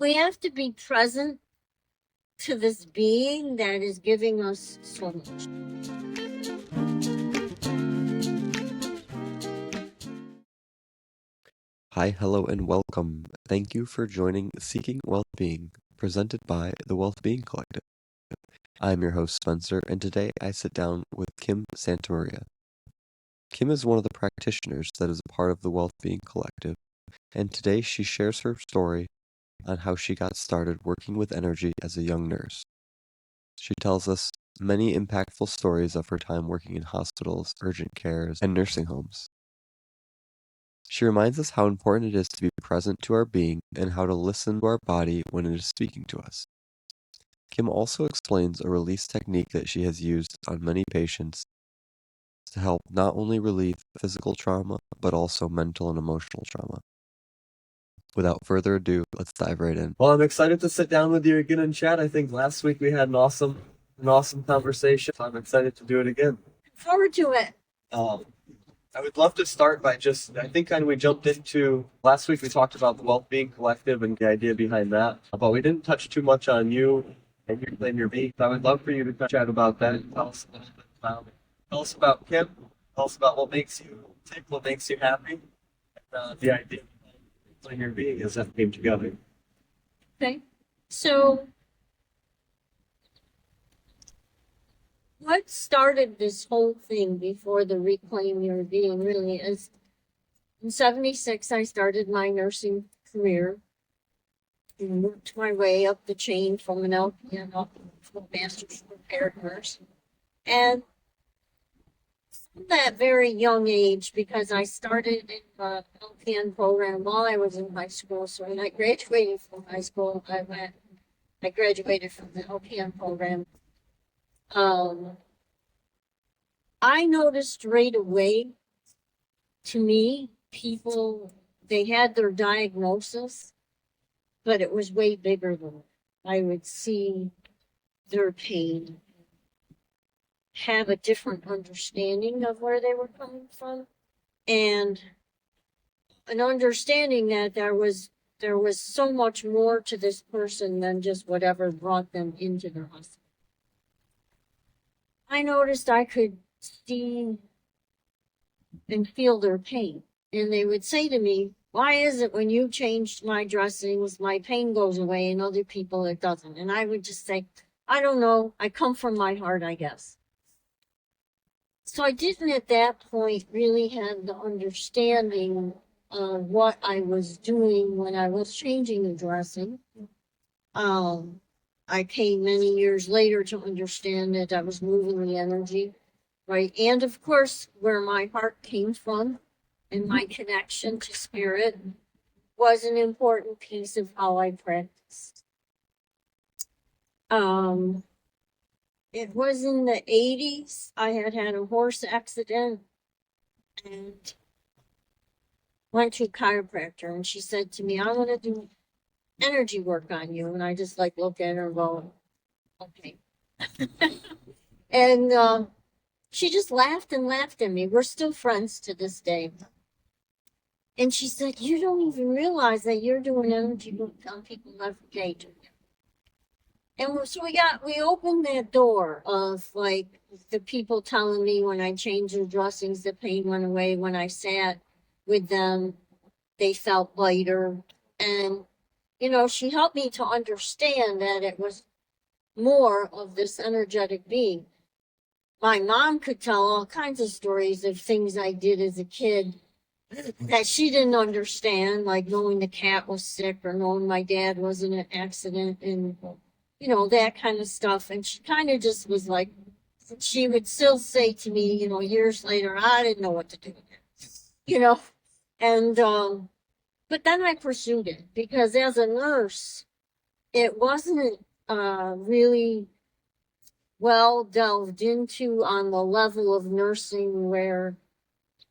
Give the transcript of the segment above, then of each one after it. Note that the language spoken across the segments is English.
We have to be present to this being that is giving us so much. Hi, hello, and welcome. Thank you for joining Seeking WealthBeing, presented by the WealthBeing Collective. I'm your host, Spencer, and today I sit down with Kim Santamaria. Kim is one of the practitioners that is a part of the WealthBeing Collective, and today she shares her story on how she got started working with energy as a young nurse. She tells us many impactful stories of her time working in hospitals, urgent cares, and nursing homes. She reminds us how important it is to be present to our being and how to listen to our body when it is speaking to us. Kim also explains a release technique that she has used on many patients to help not only relieve physical trauma, but also mental and emotional trauma. Without further ado, let's dive right in. Well, I'm excited to sit down with you again and chat. I think last week we had an awesome conversation. So I'm excited to do it again. Look forward to it. I would love to start by I think kind of we jumped into, last week we talked about the WealthBeing Collective and the idea behind that, but we didn't touch too much on you and your being. So I would love for you to chat about that and tell us a little bit about it. Tell us about Kim, tell us about what makes you tick, what makes you happy, and the idea behind your being as that came together. Okay. So what started this whole thing before the Reclaim Your Being really is, in 76, I started my nursing career and worked my way up the chain from an LPN up to a master's prepared nurse. And from that very young age, because I started in the LPN program while I was in high school. So when I graduated from high school, I graduated from the LPN program. I noticed right away, to me, people, they had their diagnosis, but it was way bigger than it. I would see their pain, have a different understanding of where they were coming from, and an understanding that there was so much more to this person than just whatever brought them into the hospital. I noticed I could see and feel their pain. And they would say to me, why is it when you changed my dressings, my pain goes away and other people it doesn't? And I would just say, I don't know. I come from my heart, I guess. So I didn't at that point really have the understanding of what I was doing when I was changing the dressing. I came many years later to understand that I was moving the energy, right? And of course, where my heart came from and my connection to spirit was an important piece of how I practiced. It was in the 80s. I had a horse accident and went to a chiropractor, and she said to me, I want to do energy work on you. And I just look at her and go, okay. And she just laughed and laughed at me. We're still friends to this day. And she said, you don't even realize that you're doing energy work on people every day. And so we opened that door of the people telling me when I changed their dressings, the pain went away. When I sat with them, they felt lighter. And, she helped me to understand that it was more of this energetic being. My mom could tell all kinds of stories of things I did as a kid that she didn't understand, like knowing the cat was sick or knowing my dad was in an accident and, that kind of stuff. And she kind of just was like, she would still say to me, years later, I didn't know what to do with it, and, but then I pursued it because as a nurse, it wasn't really well delved into on the level of nursing where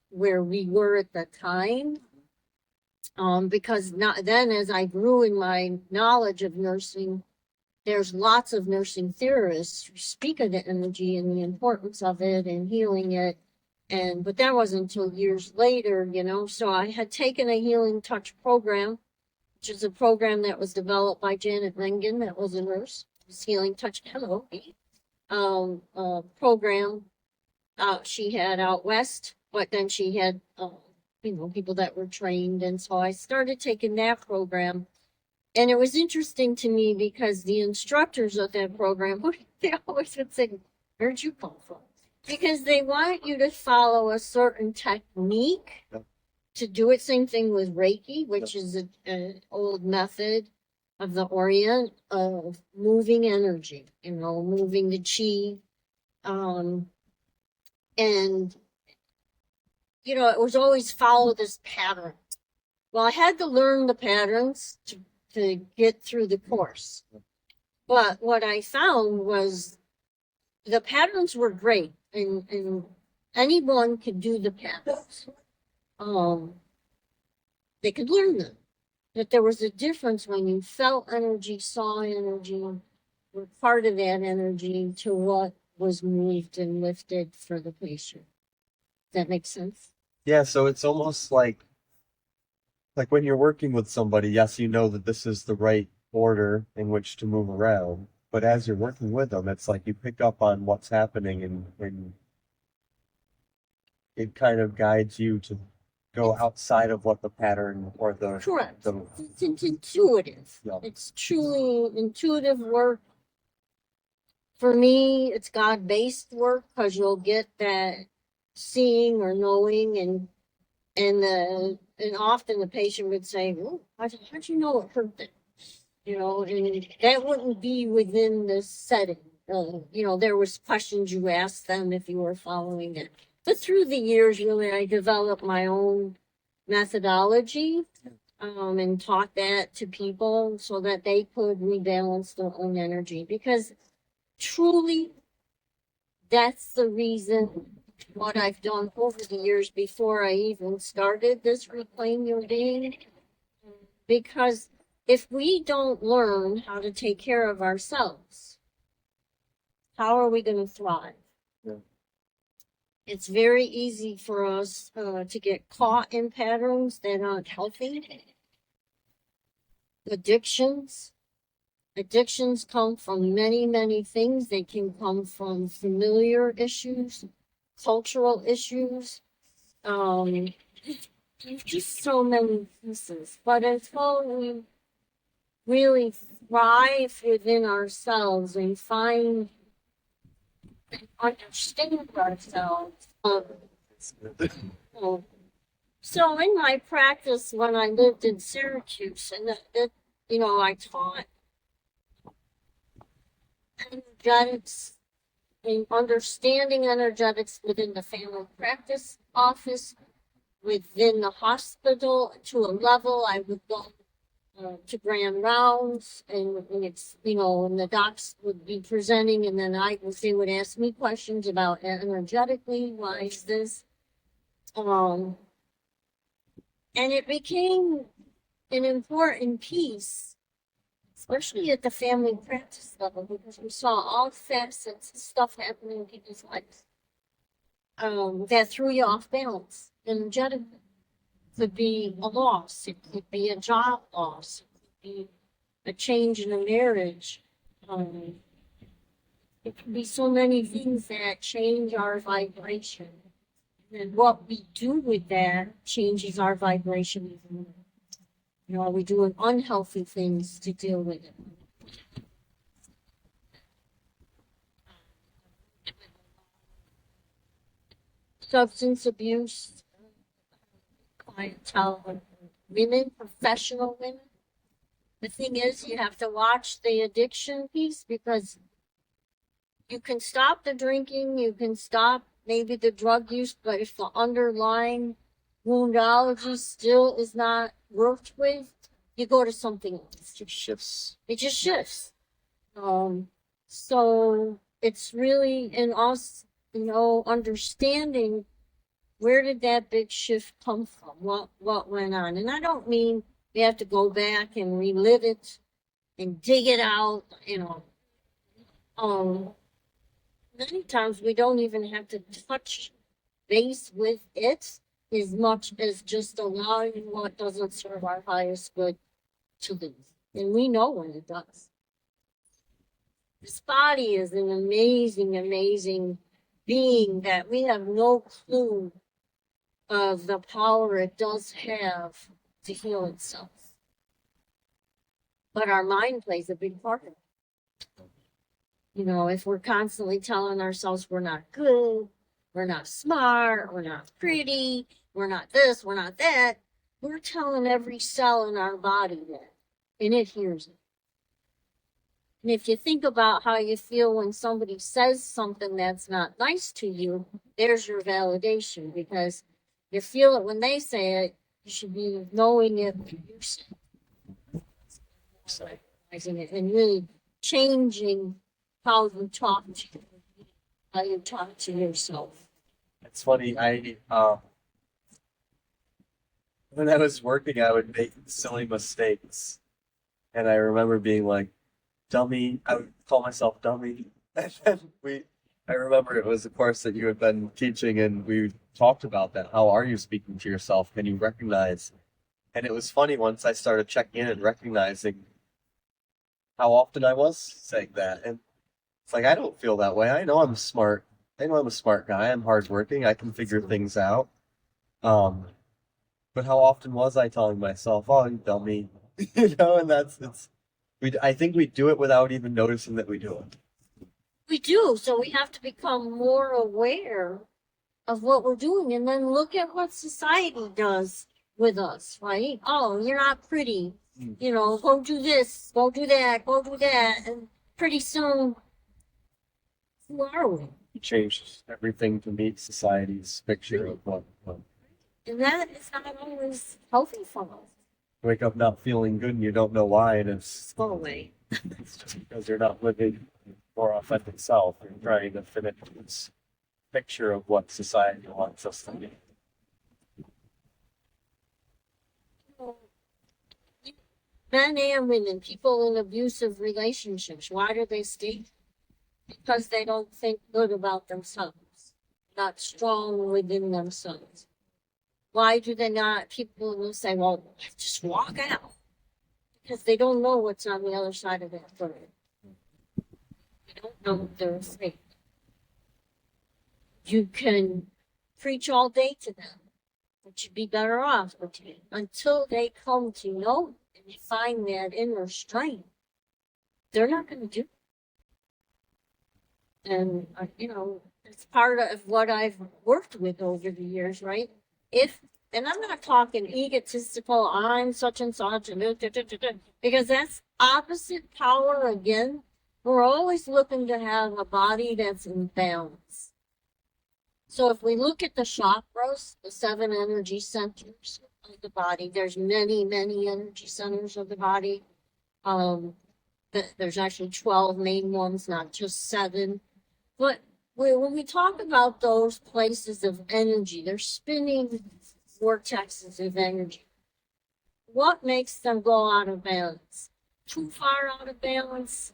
we were at the time. Because not then, as I grew in my knowledge of nursing, there's lots of nursing theorists who speak of the energy and the importance of it and healing it. But that wasn't until years later, so I had taken a healing touch program which is a program that was developed by Janet Mengen, that was a nurse. It's Healing Touch program she had out west, but then she had people that were trained, and so I started taking that program. And it was interesting to me because the instructors of that program, they always would say, "Where'd you come from?" Because they want you to follow a certain technique to do it. Same thing with Reiki, which is an old method of the Orient of moving energy, moving the chi. And, it was always follow this pattern. Well, I had to learn the patterns to get through the course. But what I found was the patterns were great, and anyone could do the patterns. They could learn them. But there was a difference when you felt energy, saw energy, were part of that energy to what was moved and lifted for the patient. Does that make sense? Yeah, so it's almost like when you're working with somebody, yes, you know that this is the right order in which to move around, but as you're working with them, it's like you pick up on what's happening, and it kind of guides you to go outside of what the pattern or the Correct. It's intuitive. Yeah. It's truly intuitive work. For me, it's God-based work because you'll get that seeing or knowing, and often the patient would say, "Oh, how'd you know it hurt them?" And that wouldn't be within the setting. There was questions you asked them if you were following it. But through the years, really, I developed my own methodology, and taught that to people so that they could rebalance their own energy. Because truly, that's the reason what I've done over the years before I even started this Reclaim Your Being. Because if we don't learn how to take care of ourselves, how are we going to thrive? Yeah. It's very easy for us to get caught in patterns that aren't healthy. Addictions come from many, many things. They can come from familiar issues, cultural issues, just so many pieces. But until we really thrive within ourselves and find and understand ourselves, so in my practice when I lived in Syracuse, and I taught energetics and understanding energetics within the family practice office, within the hospital. To a level, I would go to grand rounds, and it's and the docs would be presenting, and then they would ask me questions about energetically, why is this, and it became an important piece, especially at the family practice level, because we saw all facets of stuff happening in people's lives that threw you off balance energetically. It could be a loss, it could be a job loss, it could be a change in a marriage. It could be so many things that change our vibration. And what we do with that changes our vibration even more. Are we doing unhealthy things to deal with it? Substance abuse, clientele, women, professional women. The thing is, you have to watch the addiction piece, because you can stop the drinking, you can stop maybe the drug use, but if the underlying woundology still is not worked with, you go to something else. It just shifts. It just shifts. So it's really in us, understanding where did that big shift come from? What went on? And I don't mean we have to go back and relive it and dig it out, many times we don't even have to touch base with it as much as just allowing what doesn't serve our highest good to lose. And we know when it does. This body is an amazing, amazing being that we have no clue of the power it does have to heal itself. But our mind plays a big part in it. You know, if we're constantly telling ourselves we're not good, we're not smart, we're not pretty, we're not this, we're not that, we're telling every cell in our body that, and it hears it. And if you think about how you feel when somebody says something that's not nice to you, there's your validation, because you feel it when they say it, you should be knowing it when you say it, and really changing how you talk to yourself. It's funny. When I was working, I would make silly mistakes, and I remember being like, "Dummy." I would call myself dummy, and then I remember it was a course that you had been teaching, and we talked about that. How are you speaking to yourself? Can you recognize? And it was funny once I started checking in and recognizing how often I was saying that, and it's like I don't feel that way. I know I'm smart. I know I'm a smart guy. I'm hardworking. I can figure things out. Um, but how often was I telling myself, "Oh, you dummy," you know? And I think we do it without even noticing that we do it. We do, so we have to become more aware of what we're doing, and then look at what society does with us, right? Oh, you're not pretty. You know, go do this, go do that, go do that, and pretty soon, who are we? We changed everything to meet society's picture of what. And that is not always healthy for us. Wake up not feeling good and you don't know why, and it's Go away. just because you're not living your authentic self. You're trying to fit into this picture of what society wants us to be. Men and women, people in abusive relationships, why do they stay? Because they don't think good about themselves, not strong within themselves. Why do they not? People will say, well, just walk out. Because they don't know what's on the other side of that door. They don't know what they're afraid. You can preach all day to them, but you'd be better off until they come to know and they find that inner strength. They're not going to do it. And, you know, it's part of what I've worked with over the years, right? And I'm not talking egotistical, I'm such and such, and because that's opposite power again. We're always looking to have a body that's in balance. So if we look at the chakras, the 7 energy centers of the body, there's many, many energy centers of the body. There's actually 12 main ones, not just 7. But when we talk about those places of energy, they're spinning vortexes of energy. What makes them go out of balance? Too far out of balance?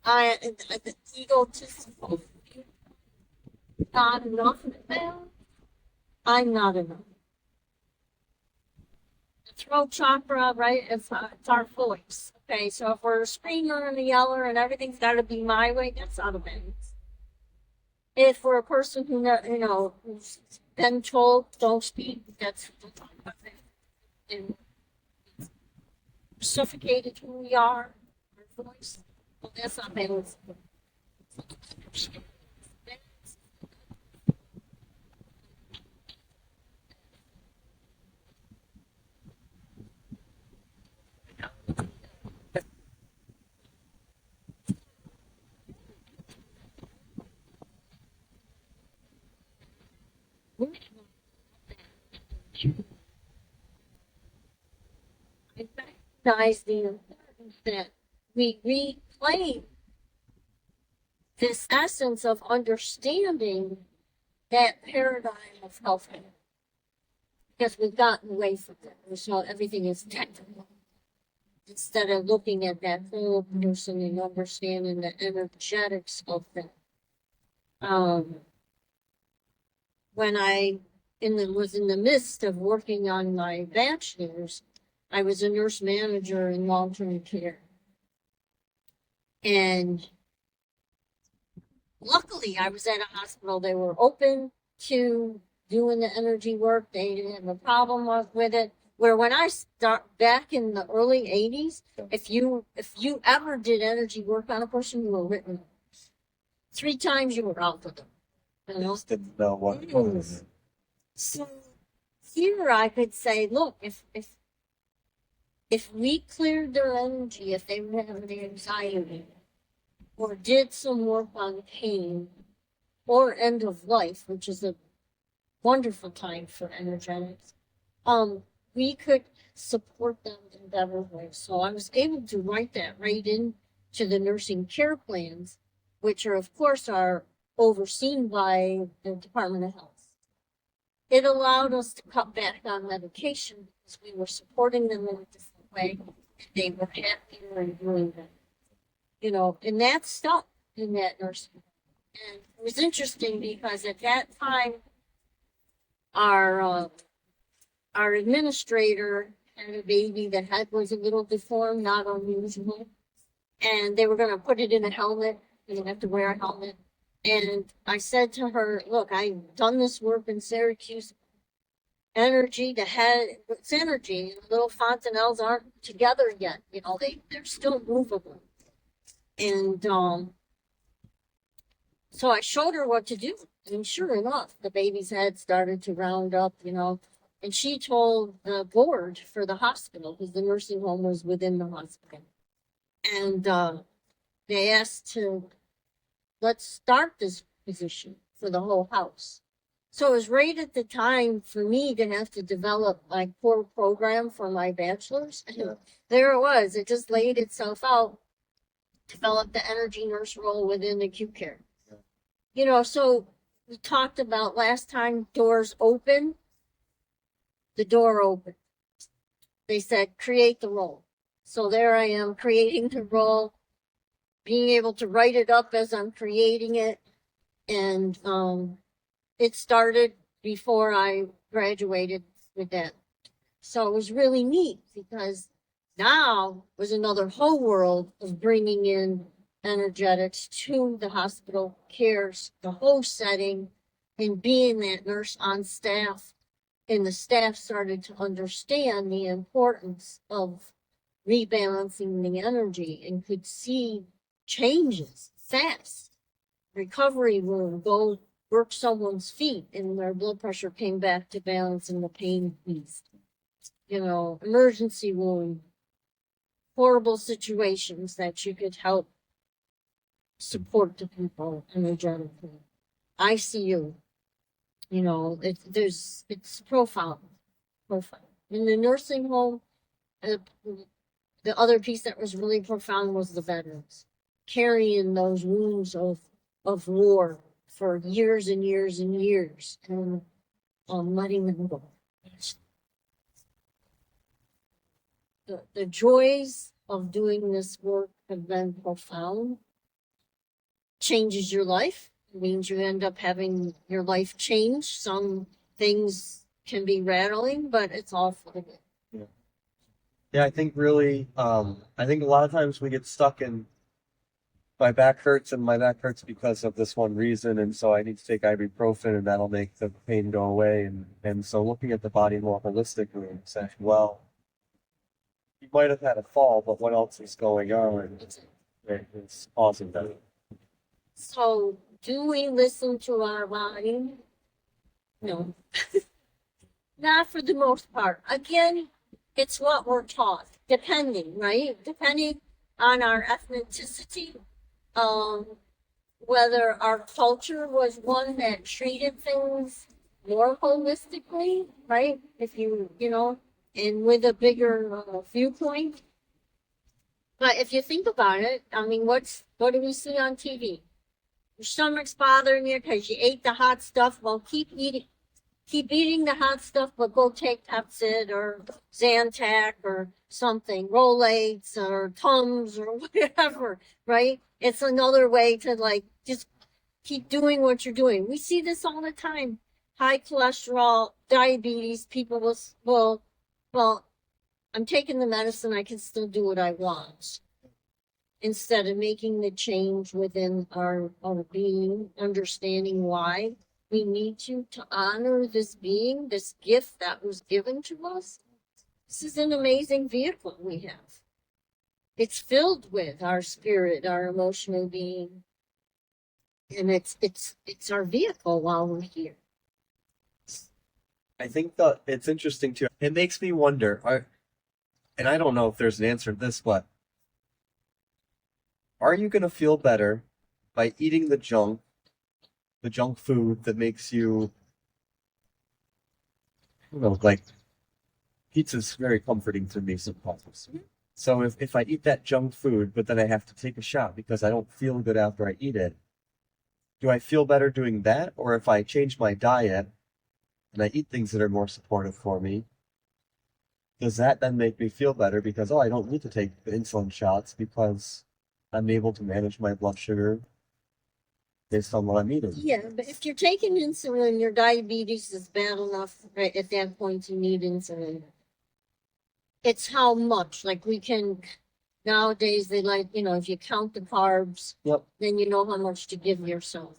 The egotistical, not enough in balance? I'm not enough. The throat chakra, right? It's our voice. Okay, so if we're a screamer and a yeller and everything's got to be my way, that's out of balance. If we're a person who, you know, who's been told don't speak, that's and suffocated who we are, our voice, well, that's not balance. I recognize the importance that we reclaim this essence of understanding that paradigm of healthcare, because we've gotten away from it. So everything is technical instead of looking at that whole person and understanding the energetics of them. When I was in the midst of working on my bachelor's, I was a nurse manager in long-term care. And luckily, I was at a hospital. They were open to doing the energy work. They didn't have a problem with it. Where when I start back in the early 80s, if you ever did energy work on a person, you were written 3 times, you were out with them. You know? Just didn't know what it was. So here I could say, look, if we cleared their energy, if they were having anxiety, or did some work on pain, or end of life, which is a wonderful time for energetics, we could support them in better ways. So I was able to write that right into the nursing care plans, which are, of course, are overseen by the Department of Health. It allowed us to cut back on medication because we were supporting them in a different way. They were happier in doing that. You know, and that stuck in that nursing home. And it was interesting because at that time, our administrator had a baby. The head was a little deformed, not unusual, and they were going to put it in a helmet. You have to wear a helmet. And I said to her, "Look, I've done this work in Syracuse. Energy, the head, it's energy. The little fontanelles aren't together yet. You know, they're still movable." And so I showed her what to do. And sure enough, the baby's head started to round up, you know. And she told the board for the hospital, because the nursing home was within the hospital. And they asked to, let's start this position for the whole house. So it was right at the time for me to have to develop my core program for my bachelor's. And there it was. It just laid itself out. Develop the energy nurse role within acute care. You know, so we talked about last time, doors open. The door opened. They said, create the role. So there I am creating the role, being able to write it up as I'm creating it. And it started before I graduated with that. So it was really neat because now was another whole world of bringing in energetics to the hospital cares, the whole setting, and being that nurse on staff. And the staff started to understand the importance of rebalancing the energy and could see changes fast. Recovery room, go work someone's feet, and their blood pressure came back to balance and the pain eased. You know, emergency room, horrible situations that you could help support the people energetically. ICU, you know, it's profound. In the nursing home, the other piece that was really profound was the veterans carrying those wounds of war for years and years and years, and letting them go. The joys of doing this work have been profound. Changes your life. It means you end up having your life change. Some things can be rattling, but it's all for the good. Yeah, I think really, I think a lot of times we get stuck in my back hurts and my back hurts because of this one reason, and so I need to take ibuprofen and that'll make the pain go away. And so looking at the body more holistically and saying, well, you might have had a fall, but what else is going on? It's causing that. So, do we listen to our body? No. Not for the most part. Again, it's what we're taught, depending, right? Depending on our ethnicity, whether our culture was one that treated things more holistically, right? If you know, and with a bigger viewpoint. But if you think about it, I mean, what do we see on TV? Your stomach's bothering you because you ate the hot stuff. Well, keep eating the hot stuff, but go take Pepsid or Zantac or something, Rolaids or Tums or whatever, right? It's another way to like just keep doing what you're doing. We see this all the time. High cholesterol, diabetes, people will, well, I'm taking the medicine, I can still do what I want. Instead of making the change within our being, understanding why we need to honor this being, this gift that was given to us. This is an amazing vehicle we have. It's filled with our spirit, our emotional being, and it's our vehicle while we're here. I think that it's interesting too. It makes me wonder, and I don't know if there's an answer to this, but are you going to feel better by eating the junk food that makes you, I don't know, like pizza's very comforting to me sometimes. So if I eat that junk food, but then I have to take a shot because I don't feel good after I eat it, do I feel better doing that? Or if I change my diet and I eat things that are more supportive for me, does that then make me feel better because, oh, I don't need to take the insulin shots because I'm able to manage my blood sugar based on what I'm eating? Yeah, but if you're taking insulin, your diabetes is bad enough, right? At that point, you need insulin. It's how much, like we can, nowadays they like, if you count the carbs, Yep. then you know how much to give yourself.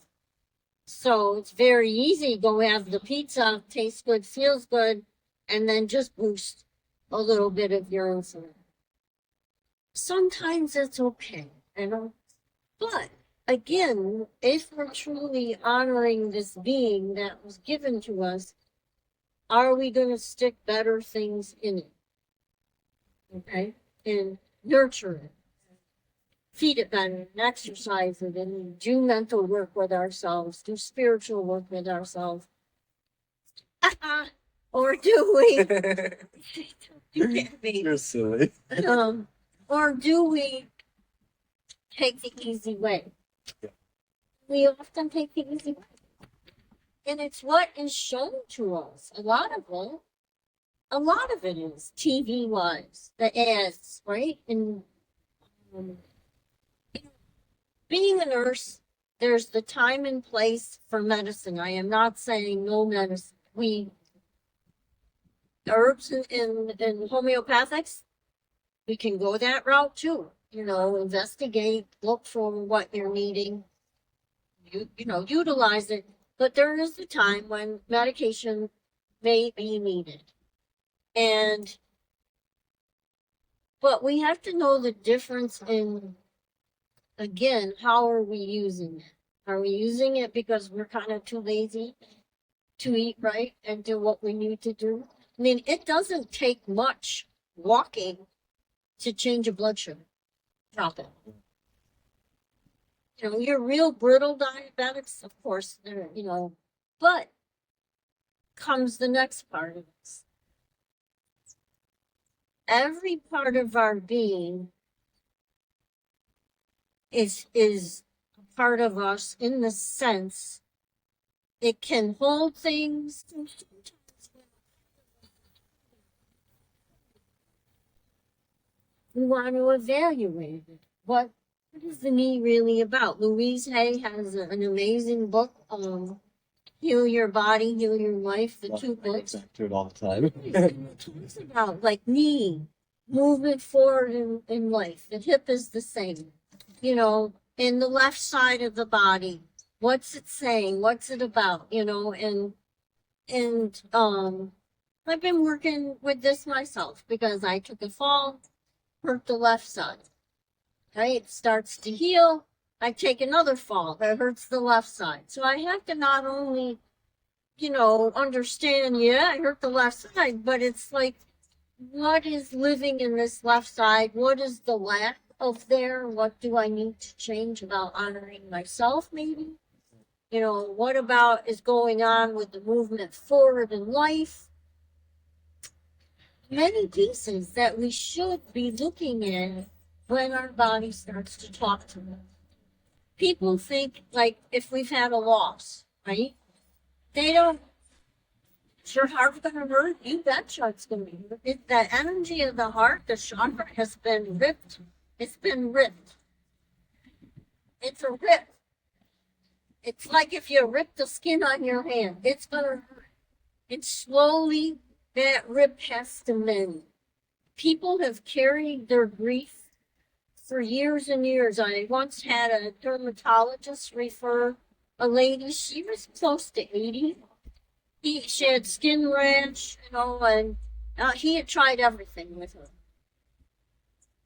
So it's very easy. Go have the pizza, tastes good, feels good, and then just boost a little bit of your insulin. Sometimes it's okay, but again, if we're truly honoring this being that was given to us, are we going to stick better things in it? Okay, and nurture it, feed it better, and exercise it, and do mental work with ourselves, do spiritual work with ourselves. Or do we? You can't be. You're silly. Or do we take the easy way? Yeah. We often take the easy way. And it's what is shown to us. A lot of it is TV wise, the ads, right? And being a nurse, there's the time and place for medicine. I am not saying no medicine. Herbs and homeopathics, we can go that route too. Investigate, look for what you're needing, utilize it. But there is a time when medication may be needed. But we have to know the difference in, again, how are we using it? Are we using it because we're kind of too lazy to eat right and do what we need to do? I mean, it doesn't take much walking to change a blood sugar. Drop it. You're real brittle diabetics, of course, but comes the next part of this. Every part of our being is part of us in the sense it can hold things. We want to evaluate it. What is the knee really about? Louise Hay has an amazing book, Heal Your Body, Heal Your Life, the two books. I do it all the time. It's about like knee, movement forward in life. The hip is the same, in the left side of the body. What's it saying? What's it about? And I've been working with this myself because I took a fall, hurt the left side. Okay, it starts to heal. I take another fall that hurts the left side. So I have to not only, understand, I hurt the left side, but it's like, what is living in this left side? What is the lack of there? What do I need to change about honoring myself, maybe? What about is going on with the movement forward in life? Many pieces that we should be looking at when our body starts to talk to us. People think, like, if we've had a loss, right? They don't, is your heart going to hurt? You betcha it's going to be hurt. The energy of the heart, the chakra, has been ripped. It's been ripped. It's a rip. It's like if you rip the skin on your hand, it's going to hurt. And slowly, that rip has to mend. people have carried their grief for years and years. I once had a dermatologist refer a lady, she was close to 80. She had skin rash, and he had tried everything with her.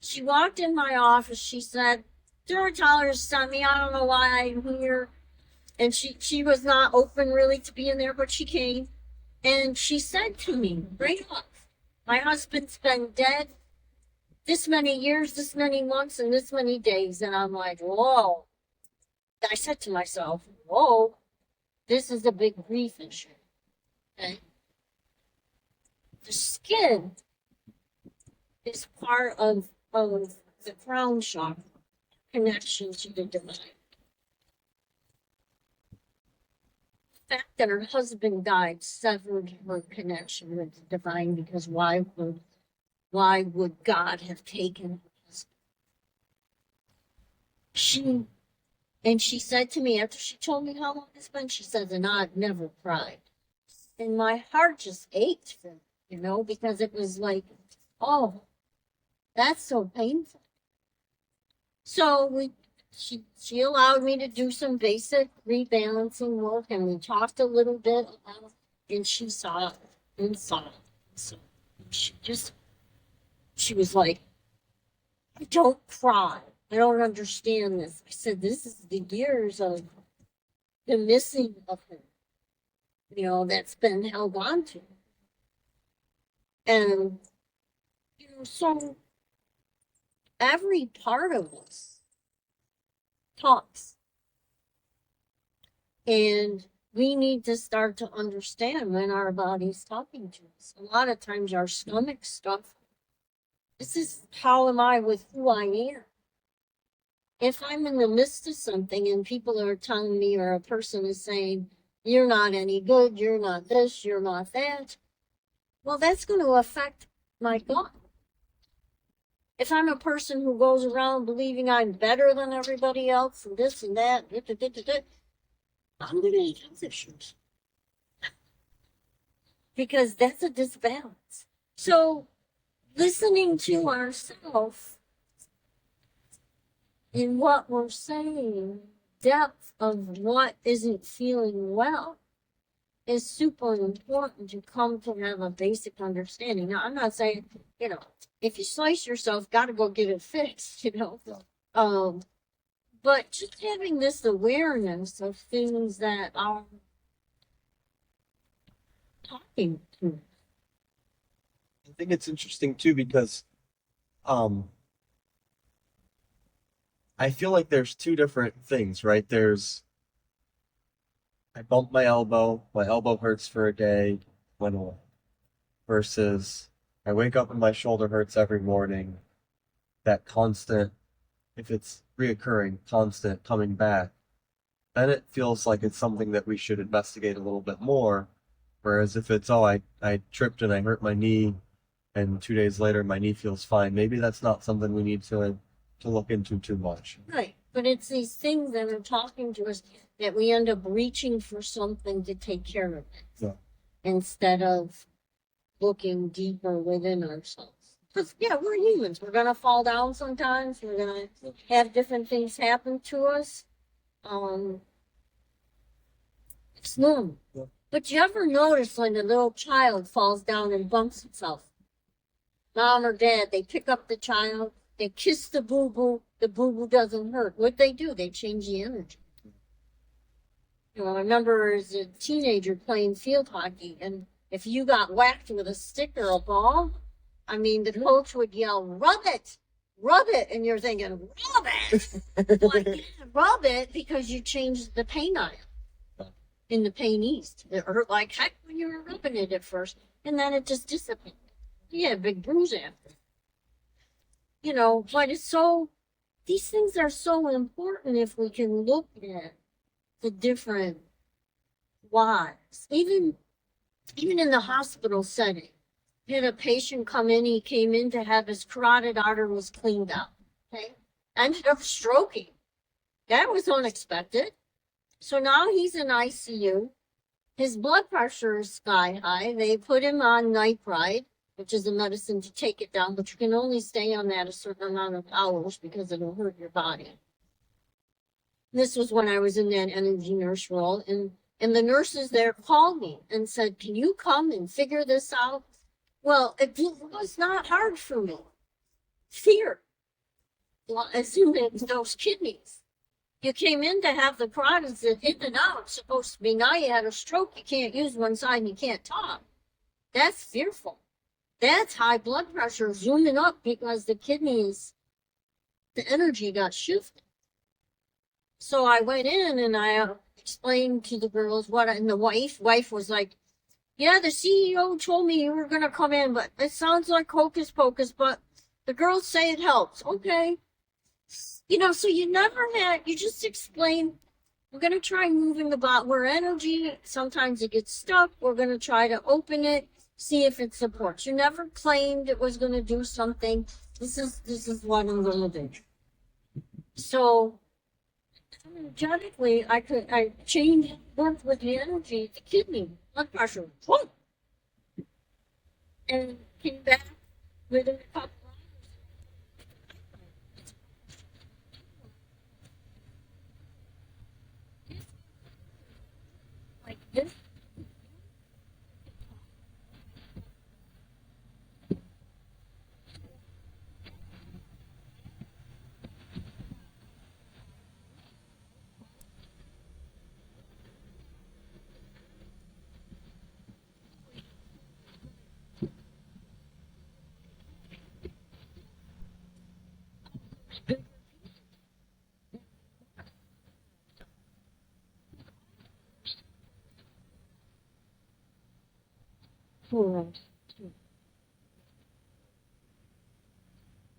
She walked in my office, she said, dermatologist sent me, I don't know why I'm here. And she was not open really to being there, but she came. And she said to me, right off, my husband's been dead this many years, this many months, and this many days. And I'm like, whoa. I said to myself, whoa, this is a big grief issue. Okay? The skin is part of the crown chakra, connection to the divine. The fact that her husband died severed her connection with the divine, because why would God have taken her husband? She said to me after she told me how long it's been, she said, and I've never cried. And my heart just ached for her, because it was like, oh, that's so painful. So she allowed me to do some basic rebalancing work, and we talked a little bit about it, and she saw it and saw it. So she was like, I don't cry. I don't understand this. I said, this is the years of the missing of her, that's been held on to. And, so every part of us talks. And we need to start to understand when our body's talking to us. A lot of times our stomach stuff, this is how am I with who I am. If I'm in the midst of something and people are telling me, or a person is saying, you're not any good, you're not this, you're not that, well, that's going to affect my thought. If I'm a person who goes around believing I'm better than everybody else and this and that, I'm going to have health issues. Because that's a disbalance. So listening to ourselves in what we're saying, depth of what isn't feeling well, is super important to come to have a basic understanding. Now, I'm not saying, if you slice yourself, got to go get it fixed, but just having this awareness of things that are talking to. I think it's interesting too because I feel like there's two different things, right? I bumped my elbow hurts for a day, went away. Versus I wake up and my shoulder hurts every morning. That constant, if it's reoccurring, constant coming back, then it feels like it's something that we should investigate a little bit more. Whereas if it's, I tripped and I hurt my knee, and 2 days later my knee feels fine, maybe that's not something we need to look into too much. Right, but it's these things that are talking to us that we end up reaching for something to take care of it. Yeah. Instead of looking deeper within ourselves. Because, we're humans. We're going to fall down sometimes. We're going to have different things happen to us. It's normal. Yeah. But you ever notice when a little child falls down and bumps itself? Mom or dad, they pick up the child, they kiss the boo-boo doesn't hurt. What they do? They change the energy. I remember as a teenager playing field hockey, and if you got whacked with a stick or a ball, the coach would yell, rub it, and you're thinking, rub it? Well, rub it because you changed the pain ion in the pain east. It hurt like heck when you were rubbing it at first, and then it just dissipated. You had a big bruise after. But these things are so important if we can look at the different whys. Even in the hospital setting, we had a patient come in, he came in to have his carotid artery was cleaned out, okay? Ended up stroking. That was unexpected. So now he's in ICU. His blood pressure is sky high. They put him on nitrite. which is a medicine to take it down, but you can only stay on that a certain amount of hours because it'll hurt your body. This was when I was in that energy nurse role, and the nurses there called me and said, can you come and figure this out? Well, it was not hard for me. Fear. Well, assuming those kidneys. You came in to have the products in and out. It's supposed to be now you had a stroke, you can't use one side and you can't talk. That's fearful. That's high blood pressure zooming up because the kidneys, the energy got shifted. So I went in and I explained to the girls and the wife was like, yeah, the CEO told me you were going to come in, but it sounds like hocus pocus, but the girls say it helps. Okay. So you just explain, we're going to try moving the body. We're energy. Sometimes it gets stuck. We're going to try to open it, see if it supports. You never claimed it was going to do something. This is what I'm going to do. So energetically, I changed, worked with the energy, the kidney, blood pressure, whoop, and came back within a couple like this.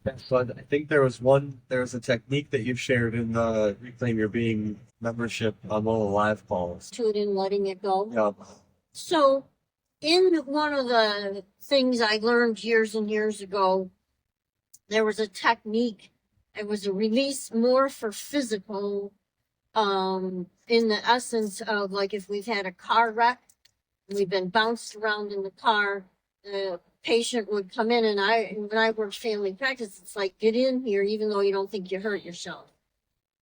Yeah, so I think there was a technique that you shared in the Reclaim Your Being membership on one of the live calls. To it and letting it go. Yeah. So, in one of the things I learned years and years ago, there was a technique. It was a release more for physical, in the essence of like if we've had a car wreck, we've been bounced around in the car, the patient would come in, and when I worked family practice, it's like, get in here even though you don't think you hurt yourself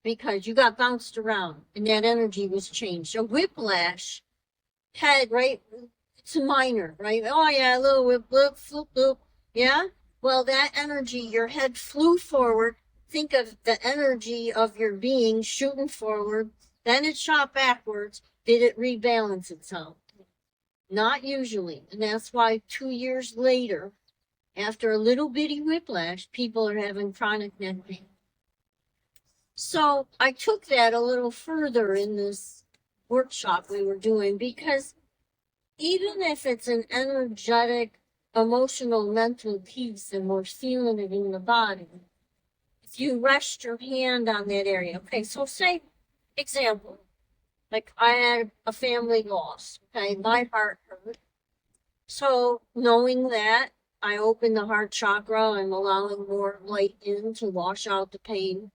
because you got bounced around and that energy was changed. A whiplash head, right? It's a minor, right? Oh yeah, a little whip, flip, flip, flip. Yeah. Well, that energy, your head flew forward. Think of the energy of your being shooting forward. Then it shot backwards. Did it rebalance itself? Not usually. And that's why 2 years later, after a little bitty whiplash, people are having chronic neck pain. So I took that a little further in this workshop we were doing because even if it's an energetic, emotional, mental piece and we're feeling it in the body, if you rest your hand on that area. Okay, so say, example, like I had a family loss, okay, my heart hurt. So knowing that, I open the heart chakra, I'm allowing more light in to wash out the pain.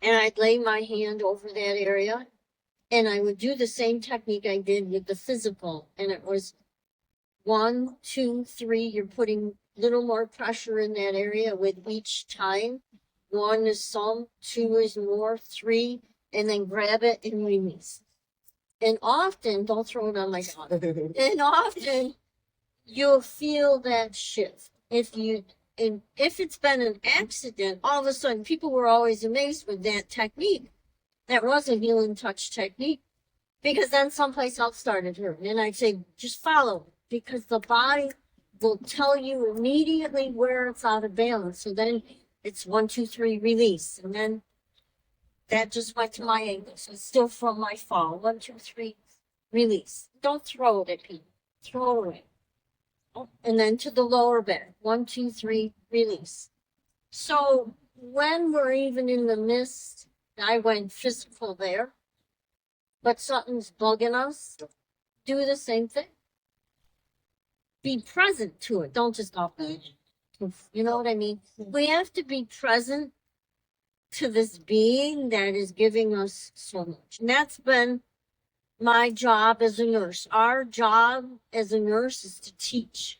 And I'd lay my hand over that area and I would do the same technique I did with the physical. And it was 1, 2, 3, you're putting a little more pressure in that area with each time. 1 is some, 2 is more, 3, and then grab it and release. And often, don't throw it on my dog. And often you'll feel that shift. If it's been an accident, all of a sudden people were always amazed with that technique. That was a healing touch technique. Because then someplace else started hurting. And I'd say, just follow it. Because the body will tell you immediately where it's out of balance. So then it's 1, 2, 3, release. And then that just went to my ankle. So it's still from my fall. 1, 2, 3, release. Don't throw it at people. Throw it away. And then to the lower back. 1, 2, 3, release. So when we're even in the midst, I went physical there, but something's bugging us, do the same thing. Be present to it. Don't just go, you know what I mean? We have to be present to this being that is giving us so much. And that's been my job as a nurse. Our job as a nurse is to teach.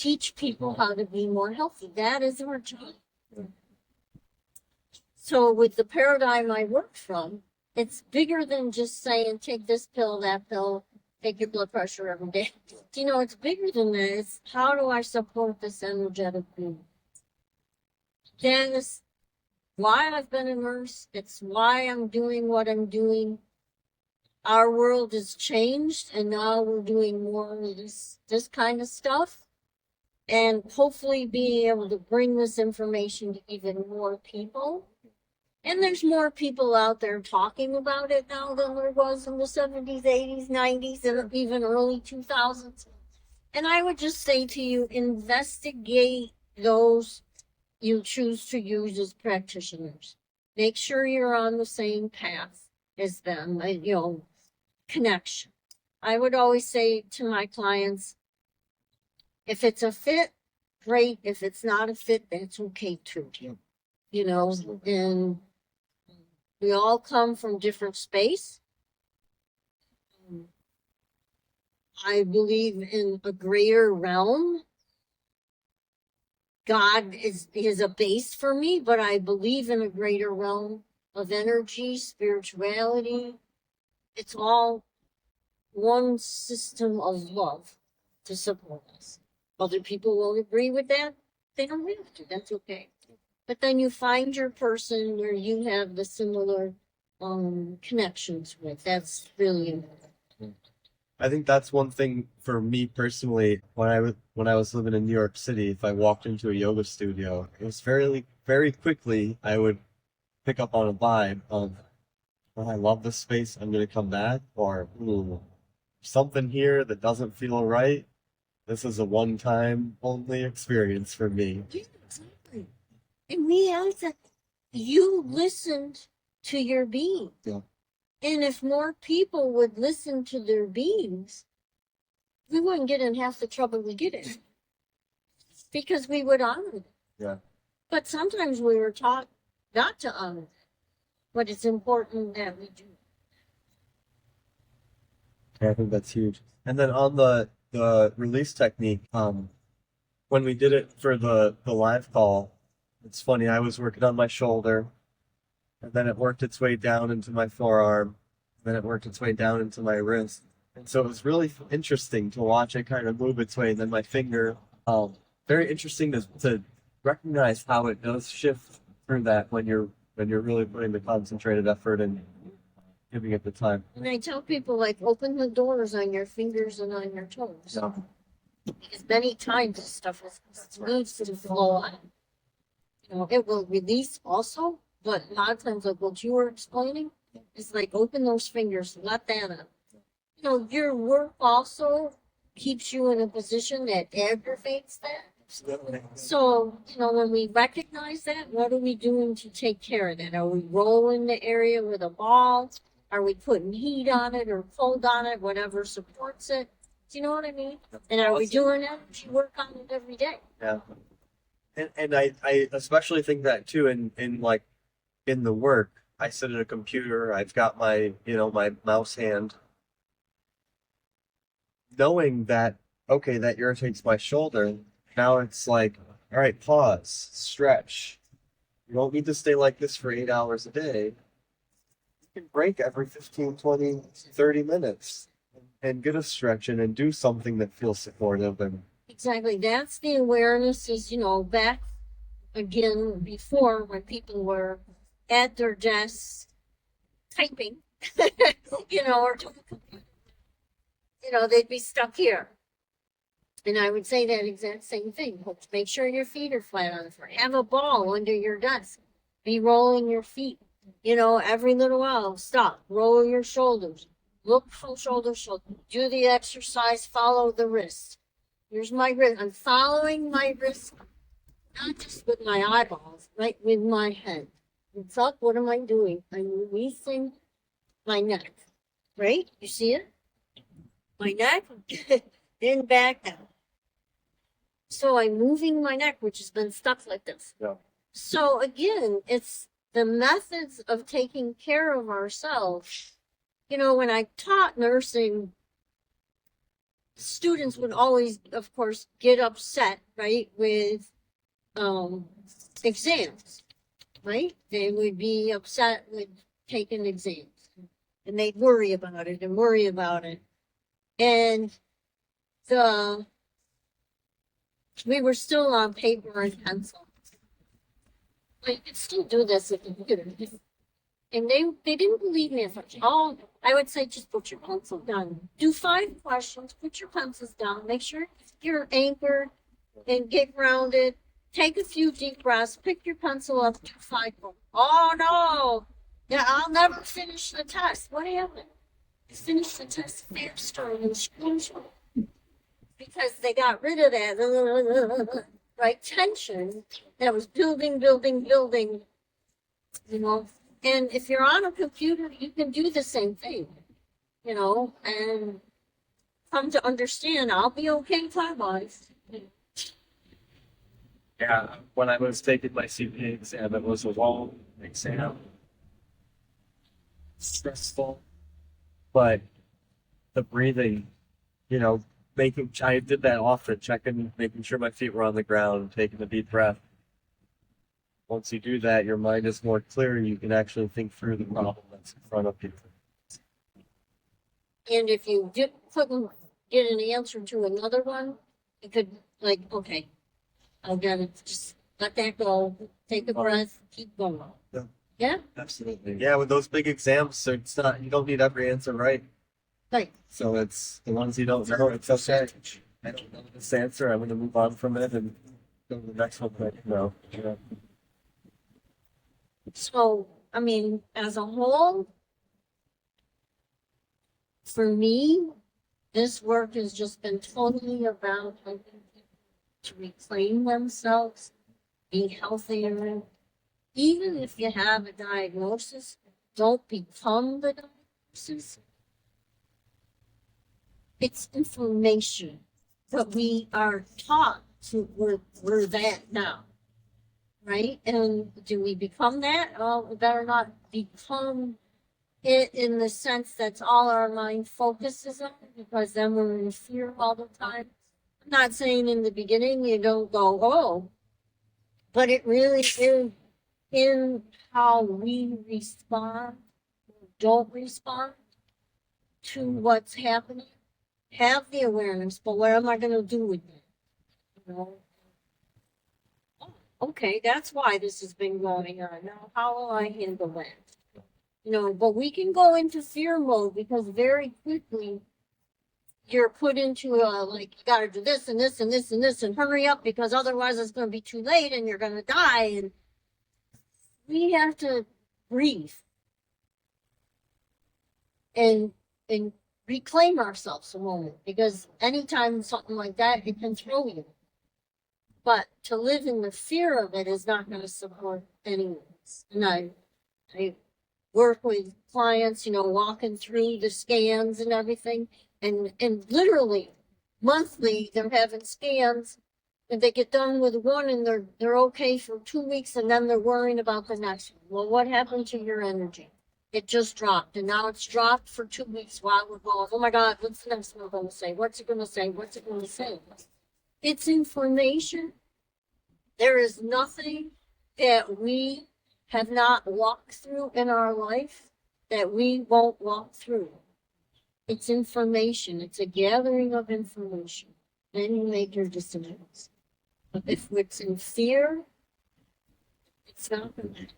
teach people how to be more healthy. That is our job. So with the paradigm I work from, it's bigger than just saying, take this pill, that pill, take your blood pressure every day. You know, it's bigger than that. It's how do I support this energetic being? That is why I've been a nurse. It's why I'm doing what I'm doing. Our world has changed, and now we're doing more of this kind of stuff. And hopefully being able to bring this information to even more people. And there's more people out there talking about it now than there was in the 70s, 80s, 90s, and even early 2000s. And I would just say to you, investigate those you choose to use as practitioners. Make sure you're on the same path as them, you know, connection. I would always say to my clients, if it's a fit, great. If it's not a fit, that's okay too. You know, and we all come from different space. I believe in a greater realm. God is a base for me, but I believe in a greater realm of energy, spirituality. It's all one system of love to support us. Other people won't agree with that. They don't have to. That's okay. But then you find your person where you have the similar connections with. That's really important. I think that's one thing for me personally. When I was living in New York City, if I walked into a yoga studio, it was very quickly I would pick up on a vibe of, oh, I love this space, I'm gonna come back, or something here that doesn't feel right. This is a one-time only experience for me. Yeah, exactly. And we have that. You listened to your being. Yeah. And if more people would listen to their beings, we wouldn't get in half the trouble we get in. Because we would honor them. Yeah. But sometimes we were taught not to honor them. But it's important that we do. I think that's huge. And then on the release technique, when we did it for the live call, it's funny, I was working on my shoulder, and then it worked its way down into my forearm, then it worked its way down into my wrist. And so it was really interesting to watch it kind of move its way, and then my finger. Very interesting to recognize how it does shift through that when you're really putting the concentrated effort and giving it the time. And I tell people, like, open the doors on your fingers and on your toes. Yeah. Because many times this stuff needs to flow on. You know, it will release also, but a lot of times, like what you were explaining, it's like open those fingers, let that out. You know, your work also keeps you in a position that aggravates that. So, you know, when we recognize that, what are we doing to take care of that? Are we rolling the area with a ball? Are we putting heat on it or cold on it, whatever supports it? Do you know what I mean? And are we doing energy work on it every day? Yeah. And I especially think that too in the work. I sit at a computer, I've got my my mouse hand. Knowing that, okay, that irritates my shoulder, now it's like, all right, pause, stretch. You don't need to stay like this for 8 hours a day. You can break every 15, 20, 30 minutes and get a stretch in and do something that feels supportive. And Exactly. That's the awareness is, you know, back again before when people were at their desks typing, you know, or doing computer, you know, they'd be stuck here. And I would say that exact same thing. Make sure your feet are flat on the floor. Have a ball under your desk. Be rolling your feet. You know, every little while, stop. Roll your shoulders. Look from shoulder to shoulder. Do the exercise. Follow the wrist. Here's my wrist. I'm following my wrist, not just with my eyeballs, right with my head. It's up. What am I doing? I'm releasing my neck. Right? You see it? My neck, then back down. So I'm moving my neck, which has been stuck like this. Yeah. So again, it's the methods of taking care of ourselves. You know, when I taught nursing students would always, of course, get upset, right, with exams, right? They would be upset with taking exams, and they'd worry about it and worry about it. And we were still on paper and pencil. I could still do this at the computer. And they didn't believe me as much. Oh, I would say just put your pencil down. Do 5 questions, put your pencils down, make sure you're anchored and get grounded. Take a few deep breaths, pick your pencil up, do 5 more. Oh no! Yeah, I'll never finish the test. What happened? I finished the test faster than school because they got rid of that right tension that was building, you know. And if you're on a computer, you can do the same thing, you know, and come to understand I'll be okay time-wise. Yeah, when I was taking my CPA exam, it was a long exam. Stressful. But the breathing, you know, I did that often, making sure my feet were on the ground, taking a deep breath. Once you do that, your mind is more clear and you can actually think through the problem that's in front of you. And if you couldn't get an answer to another one, you could, like, okay, I've got to just let that go, take a breath, keep going. Yeah. Yeah? Absolutely. Yeah, with those big exams, so you don't need every answer right. Right. So it's the ones you don't know, it's okay. I don't know this answer, I'm going to move on from it and go to the next one that I know. Yeah. So, I mean, as a whole, for me, this work has just been totally about helping people to reclaim themselves, be healthier. Even if you have a diagnosis, don't become the diagnosis. It's information that we are taught to, we're that now. Right? And do we become that? Well, we better not become it in the sense that's all our mind focuses on, because then we're in fear all the time. I'm not saying in the beginning you don't go, oh, but it really is in how we respond, or don't respond to what's happening. Have the awareness, but what am I going to do with it? You know? Okay, that's why this has been going on. Now, how will I handle that? You know, but we can go into fear mode because very quickly you're put into like, you got to do this and this and this and this and hurry up because otherwise it's going to be too late and you're going to die. And we have to breathe and reclaim ourselves a moment, because anytime something like that, it can throw you. But to live in the fear of it is not going to support anyone. And I work with clients, you know, walking through the scans and everything. And literally, monthly, they're having scans. And they get done with one and they're okay for 2 weeks, and then they're worrying about the next one. Well, what happened to your energy? It just dropped. And now it's dropped for 2 weeks while we're going, oh my God, what's the next one going to say? What's it going to say? What's it going to say? It's information. There is nothing that we have not walked through in our life that we won't walk through. It's information. It's a gathering of information. Then you make your decisions. But if it's in fear, it's not going to happen.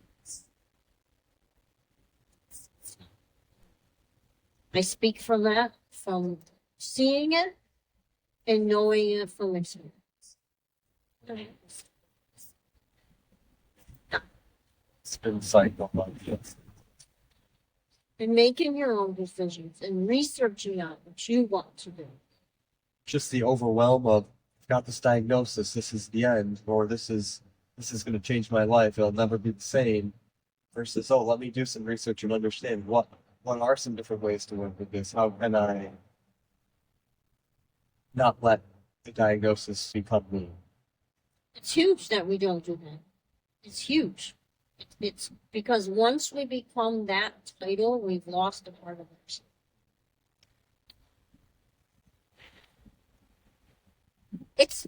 I speak from that, from seeing it and knowing it from experience. It's been cycle like this. And making your own decisions and researching on what you want to do. Just the overwhelm of, I've got this diagnosis, this is the end, or this is going to change my life, it'll never be the same, versus, oh, let me do some research and understand what are some different ways to work with this? How can I not let the diagnosis become me? It's huge that we don't do that. It's huge. It's because once we become that title, we've lost a part of ourselves.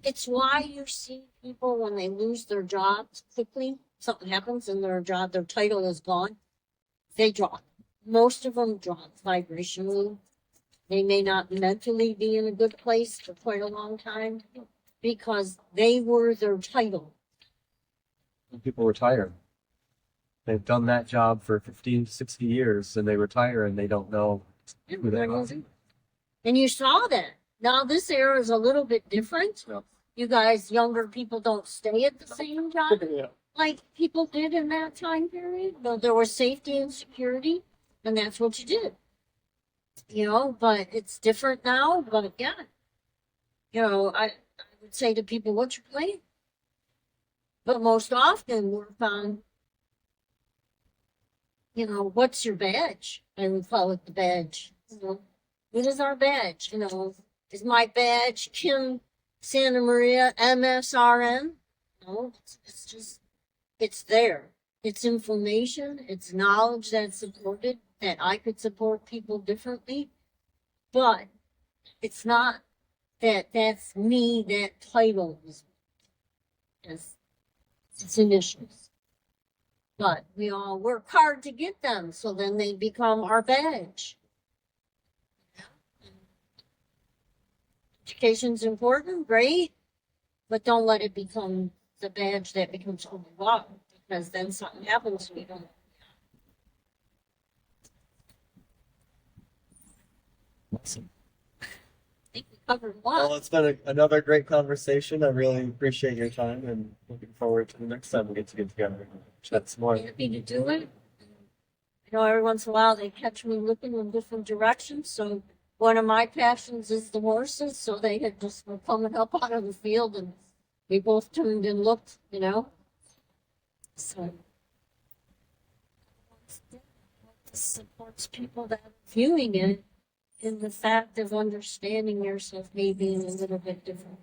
It's why you see people when they lose their jobs quickly, something happens in their job, their title is gone, they drop. Most of them drop vibrationally. They may not mentally be in a good place for quite a long time because they were their title. When people retire, they've done that job for 50, 60 years, and they retire and they don't know who they are. And you saw that. Now this era is a little bit different. Yeah. You guys, younger people, don't stay at the same job Yeah. like people did in that time period. But there was safety and security, and that's what you did. You know, but it's different now. But yeah, you know, I would say to people, "What's your plan?" But most often we're found, you know, what's your badge? I would call it the badge. You know, what is our badge? You know, is my badge Kim Santamaria MSRN? No, it's just, it's there. It's information, it's knowledge that's supported, that I could support people differently. But it's not that that's me, that title is, it's initials. But we all work hard to get them, so then they become our badge. Education's important, great, but don't let it become the badge that becomes who you are, because then something happens and you don't. Awesome. I think we covered a lot. Well, it's been another great conversation. I really appreciate your time and looking forward to the next time we get together and chat some more. Happy to do it. You know, every once in a while they catch me looking in different directions. So one of my passions is the horses. So they had just were coming up out of the field, and we both turned and looked. You know, so this supports people that are viewing it in the fact of understanding yourself maybe a little bit different.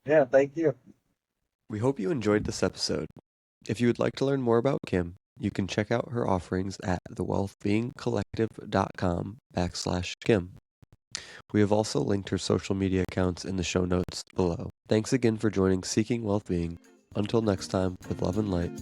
Yeah, thank you. We hope you enjoyed this episode. If you would like to learn more about Kim, you can check out her offerings at thewealthbeingcollective.com/Kim. We have also linked her social media accounts in the show notes below. Thanks again for joining Seeking WealthBeing. Until next time, with love and light.